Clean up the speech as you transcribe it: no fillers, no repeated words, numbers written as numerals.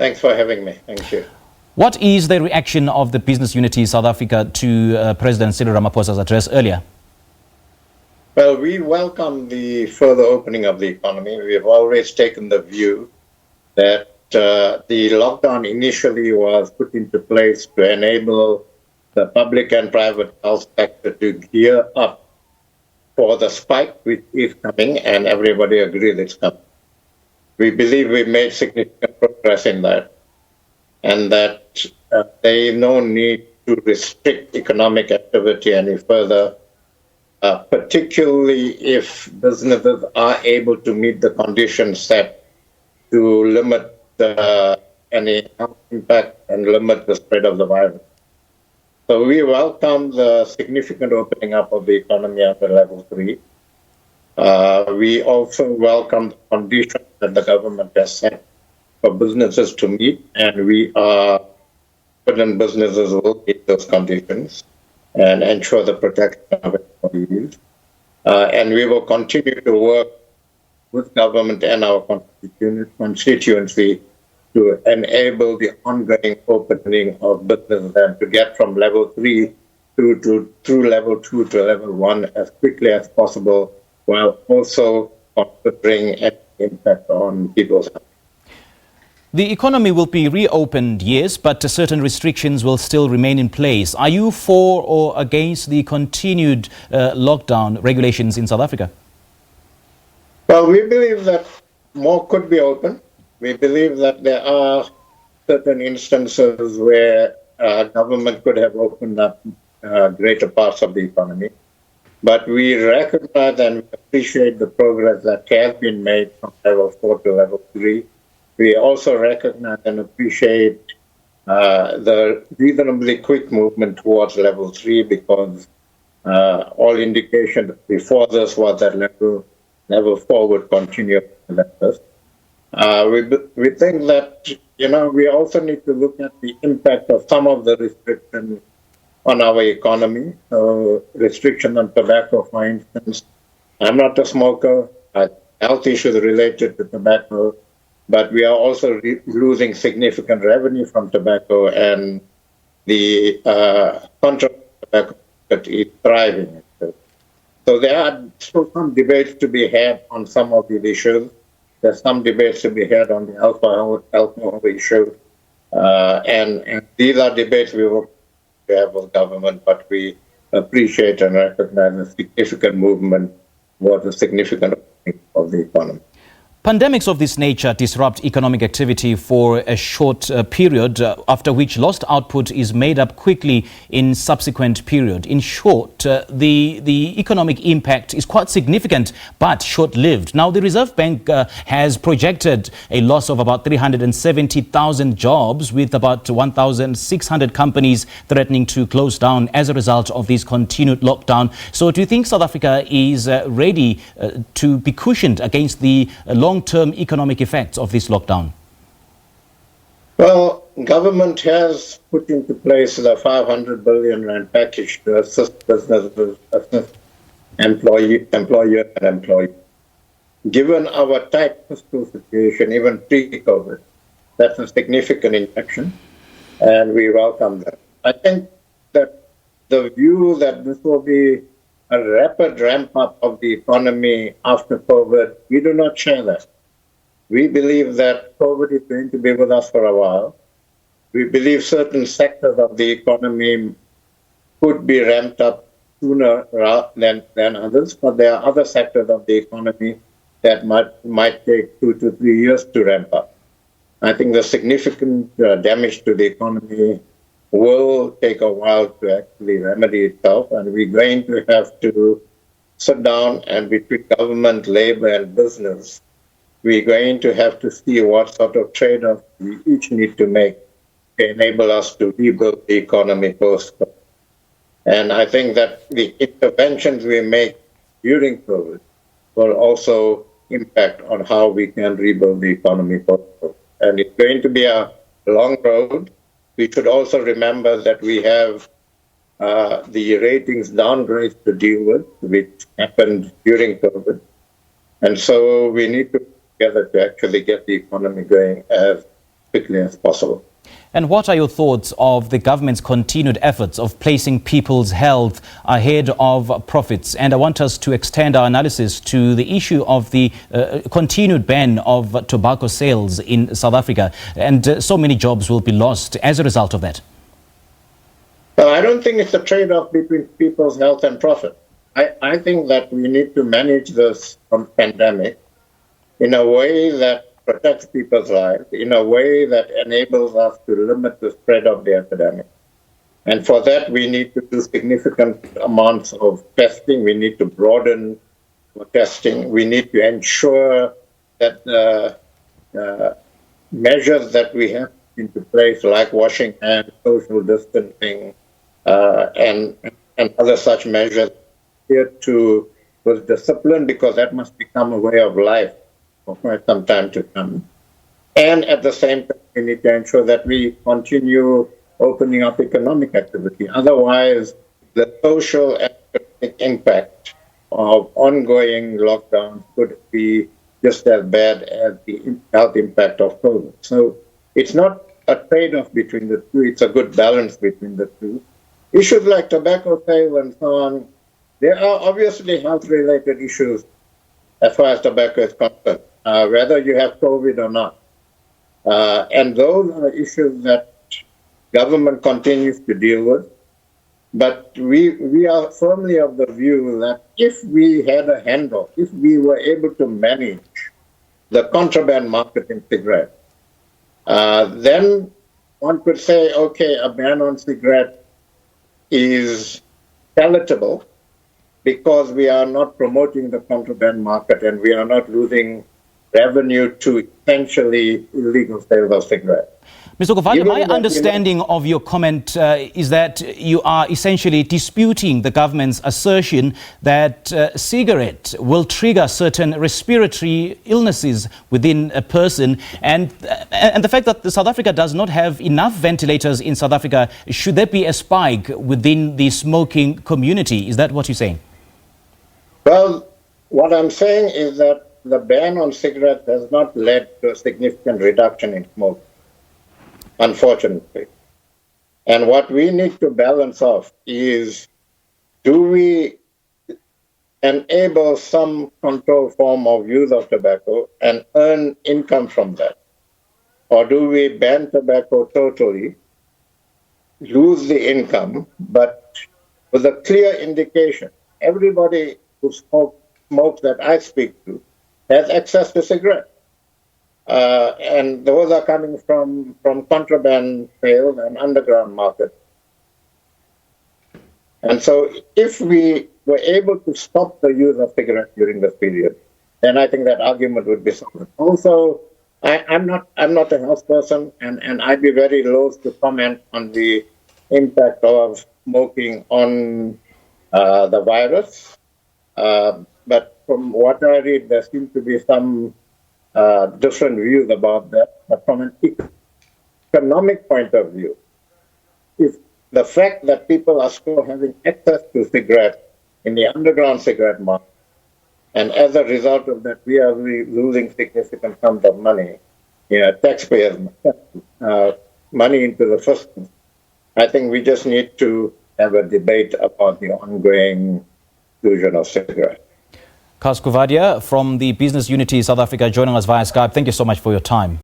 Thanks for having me. Thank you. What is the reaction of the Business Unity South Africa to President Cyril Ramaphosa's address earlier? Well, we welcome the further opening of the economy. We have always taken the view that the lockdown initially was put into place to enable the public and private health sector to gear up for the spike which is coming, and everybody agrees it's coming. We believe we've made significant progress in that, and that there is no need to restrict economic activity any further, particularly if businesses are able to meet the conditions set to limit any health impact and limit the spread of the virus. So we welcome the significant opening up of the economy after level 3. We also welcome the conditions that the government has set for businesses to meet, and we are confident businesses will meet those conditions and ensure the protection of employees. And we will continue to work with government and our constituency to enable the ongoing opening of businesses and to get from level 3 through level 2 to level 1 as quickly as possible, while also considering any impact on people's health. The economy will be reopened, yes, but certain restrictions will still remain in place. Are you for or against the continued lockdown regulations in South Africa? Well, we believe that more could be open. We believe that there are certain instances where government could have opened up greater parts of the economy. But we recognize and appreciate the progress that has been made from level 4 to level 3. We also recognize and appreciate the reasonably quick movement towards level 3 because all indication before this was that level 4 would continue like this. We think that, we also need to look at the impact of some of the restrictions on our economy. So restriction on tobacco, for instance. I'm not a smoker. Health issues related to tobacco, but we are also losing significant revenue from tobacco, and the contract tobacco market is thriving. So there are still some debates to be had on some of these issues. There's some debates to be had on the alcohol issue, and these are debates we will have with government, but we appreciate and recognize the significant movement towards a significant opening of the economy. Pandemics of this nature disrupt economic activity for a short period, after which lost output is made up quickly in subsequent period. In short, the economic impact is quite significant but short-lived. Now, the Reserve Bank has projected a loss of about 370,000 jobs, with about 1,600 companies threatening to close down as a result of this continued lockdown. So do you think South Africa is ready to be cushioned against the long-term economic effects of this lockdown? Well, government has put into place the 500 billion rand package to assist businesses, assist employer and employee. Given our tight fiscal situation, even pre-COVID, that's a significant injection, and we welcome that. I think that the view that this will be a rapid ramp-up of the economy after COVID, we do not share that. We believe that COVID is going to be with us for a while. We believe certain sectors of the economy could be ramped up sooner than others, but there are other sectors of the economy that might take 2 to 3 years to ramp up. I think the significant damage to the economy will take a while to actually remedy itself, and we're going to have to sit down, and between government, labor, and business, we're going to have to see what sort of trade-offs we each need to make to enable us to rebuild the economy post-COVID. And I think that the interventions we make during COVID will also impact on how we can rebuild the economy post-COVID. And it's going to be a long road. We should also remember that we have the ratings downgrades to deal with, which happened during COVID. And so we need to work together to actually get the economy going as quickly as possible. And what are your thoughts of the government's continued efforts of placing people's health ahead of profits? And I want us to extend our analysis to the issue of the continued ban of tobacco sales in South Africa. And so many jobs will be lost as a result of that. Well, I don't think it's a trade-off between people's health and profit. I think that we need to manage this pandemic in a way that protects people's lives, in a way that enables us to limit the spread of the epidemic. And for that, we need to do significant amounts of testing. We need to broaden for testing. We need to ensure that measures that we have into place, like washing hands, social distancing, and other such measures, here to with discipline, because that must become a way of life for quite some time to come. And at the same time, we need to ensure that we continue opening up economic activity. Otherwise, the social and economic impact of ongoing lockdowns could be just as bad as the health impact of COVID. So it's not a trade-off between the two. It's a good balance between the two. Issues like tobacco sales and so on, there are obviously health-related issues as far as tobacco is concerned, whether you have COVID or not. And those are issues that government continues to deal with. But we are firmly of the view that if we had a handle, if we were able to manage the contraband market in cigarettes, then one could say, okay, a ban on cigarettes is palatable because we are not promoting the contraband market and we are not losing revenue to essentially illegal sales of cigarettes. Mr. Coovadia, my understanding of your comment is that you are essentially disputing the government's assertion that cigarette will trigger certain respiratory illnesses within a person, and the fact that South Africa does not have enough ventilators in South Africa, should there be a spike within the smoking community? Is that what you're saying? Well, what I'm saying is that the ban on cigarettes has not led to a significant reduction in smoking, unfortunately. And what we need to balance off is, do we enable some controlled form of use of tobacco and earn income from that? Or do we ban tobacco totally, lose the income, but with a clear indication? Everybody who smokes that I speak to has access to cigarettes. And those are coming from contraband sales and underground markets. And so if we were able to stop the use of cigarettes during this period, then I think that argument would be solid. Also, I'm not a health person, and I'd be very loath to comment on the impact of smoking on the virus. But from what I read, there seems to be some different views about that. But from an economic point of view, if the fact that people are still having access to cigarettes in the underground cigarette market, and as a result of that, we are losing significant sums of money, taxpayers' money into the system. I think we just need to have a debate about the ongoing exclusion of cigarettes. I Cas Coovadia from the Business Unity South Africa joining us via Skype. Thank you so much for your time.